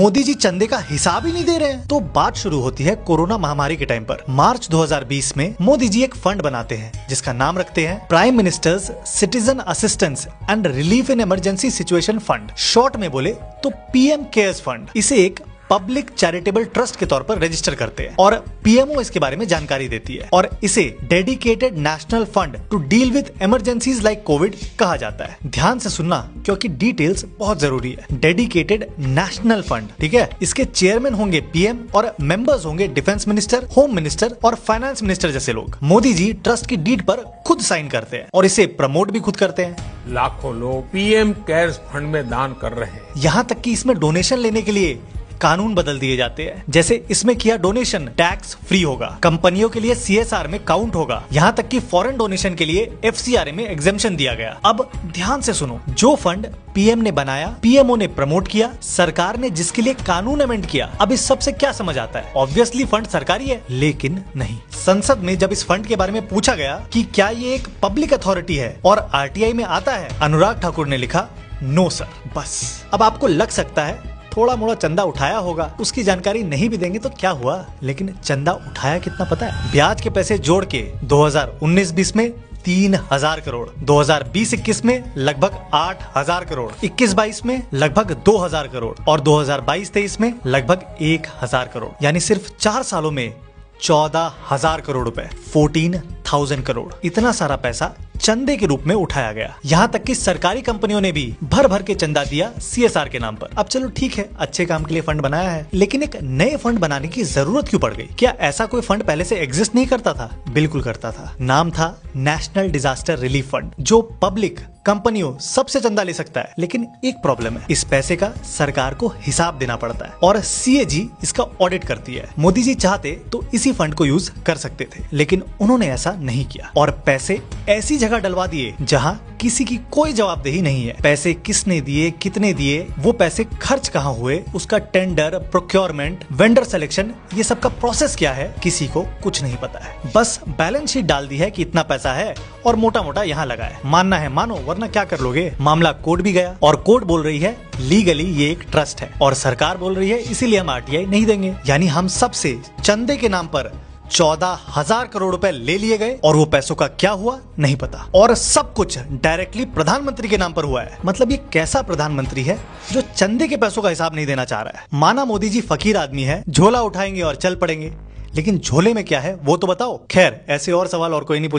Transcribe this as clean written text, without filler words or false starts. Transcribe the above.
मोदी जी चंदे का हिसाब ही नहीं दे रहे हैं। तो बात शुरू होती है कोरोना महामारी के टाइम पर। मार्च 2020 में मोदी जी एक फंड बनाते हैं जिसका नाम रखते हैं prime ministers citizen assistance and relief in emergency situation fund, short में बोले तो पीएम केयर्स फंड। इसे एक पब्लिक चैरिटेबल ट्रस्ट के तौर पर रजिस्टर करते हैं और पीएमओ इसके बारे में जानकारी देती है और इसे dedicated national fund to deal with emergencies like Covid कहा जाता है। ध्यान से सुनना क्योंकि डिटेल्स बहुत जरूरी है। डेडिकेटेड नेशनल फंड, ठीक है। इसके चेयरमैन होंगे पीएम और मेंबर्स होंगे डिफेंस मिनिस्टर, होम मिनिस्टर और फाइनेंस मिनिस्टर जैसे लोग। मोदी जी ट्रस्ट की डीड पर खुद साइन करते हैं और इसे प्रमोट भी खुद करते हैं। लाखों लोग पीएम केयर्स फंड में दान कर रहे हैं। यहाँ तक कि इसमें डोनेशन लेने के लिए कानून बदल दिए जाते हैं। जैसे इसमें किया डोनेशन टैक्स फ्री होगा, कंपनियों के लिए सीएसआर में काउंट होगा, यहाँ तक कि फॉरेन डोनेशन के लिए एफसीआरए में एग्जेम्पशन दिया गया। अब ध्यान से सुनो, जो फंड पीएम ने बनाया, पीएमओ ने प्रमोट किया, सरकार ने जिसके लिए कानून अमेंड किया, अब इस सब से क्या समझ आता है? ऑब्वियसली फंड सरकारी है, लेकिन नहीं। संसद में जब इस फंड के बारे में पूछा गया कि क्या ये एक पब्लिक अथॉरिटी है और आरटीआई में आता है, अनुराग ठाकुर ने लिखा नो सर। बस अब आपको लग सकता है थोड़ा मोड़ा चंदा उठाया होगा, उसकी जानकारी नहीं भी देंगे तो क्या हुआ, लेकिन चंदा उठाया कितना पता है? ब्याज के पैसे जोड़ के 2019-20 में 3000 करोड़, 2020-21 में लगभग 8000 करोड़, 21-22 में लगभग 2000 करोड़ और 2022-23 में लगभग 1000 करोड़। यानी सिर्फ 4 सालों में 14,000 करोड़ रुपए, 14,000 करोड़। इतना सारा पैसा चंदे के रूप में उठाया गया। यहाँ तक कि सरकारी कंपनियों ने भी भर भर के चंदा दिया सीएसआर के नाम पर। अब चलो ठीक है, अच्छे काम के लिए फंड बनाया है, लेकिन एक नए फंड बनाने की जरूरत क्यों पड़ गई? क्या ऐसा कोई फंड पहले से एग्जिस्ट नहीं करता था? बिल्कुल करता था। नाम था नेशनल डिजास्टर रिलीफ फंड, जो पब्लिक, कंपनियों सबसे चंदा ले सकता है। लेकिन एक प्रॉब्लम है, इस पैसे का सरकार को हिसाब देना पड़ता है और सीएजी इसका ऑडिट करती है। मोदी जी चाहते तो इसी फंड को यूज कर सकते थे, लेकिन उन्होंने ऐसा नहीं किया और पैसे ऐसी जगह डलवा दिए जहां किसी की कोई जवाबदेही नहीं है। पैसे किसने दिए, कितने दिए, वो पैसे खर्च कहाँ हुए, उसका टेंडर, प्रोक्योरमेंट, वेंडर सिलेक्शन, ये सब का प्रोसेस क्या है, किसी को कुछ नहीं पता है। बस बैलेंस शीट डाल दी है कि इतना पैसा है और मोटा मोटा यहाँ लगा है। मानना है मानो, वरना क्या कर लोगे। मामला कोर्ट भी गया और कोर्ट बोल रही है लीगली ये एक ट्रस्ट है और सरकार बोल रही है इसीलिए हम आरटीआई नहीं देंगे। यानी हम सबसे चंदे के नाम पर 14,000 करोड़ रुपए ले लिए गए और वो पैसों का क्या हुआ नहीं पता। और सब कुछ डायरेक्टली प्रधानमंत्री के नाम पर हुआ है। मतलब ये कैसा प्रधानमंत्री है जो चंदे के पैसों का हिसाब नहीं देना चाह रहा है? माना मोदी जी फकीर आदमी है, झोला उठाएंगे और चल पड़ेंगे, लेकिन झोले में क्या है वो तो बताओ। खैर, ऐसे और सवाल और कोई नहीं पूछे।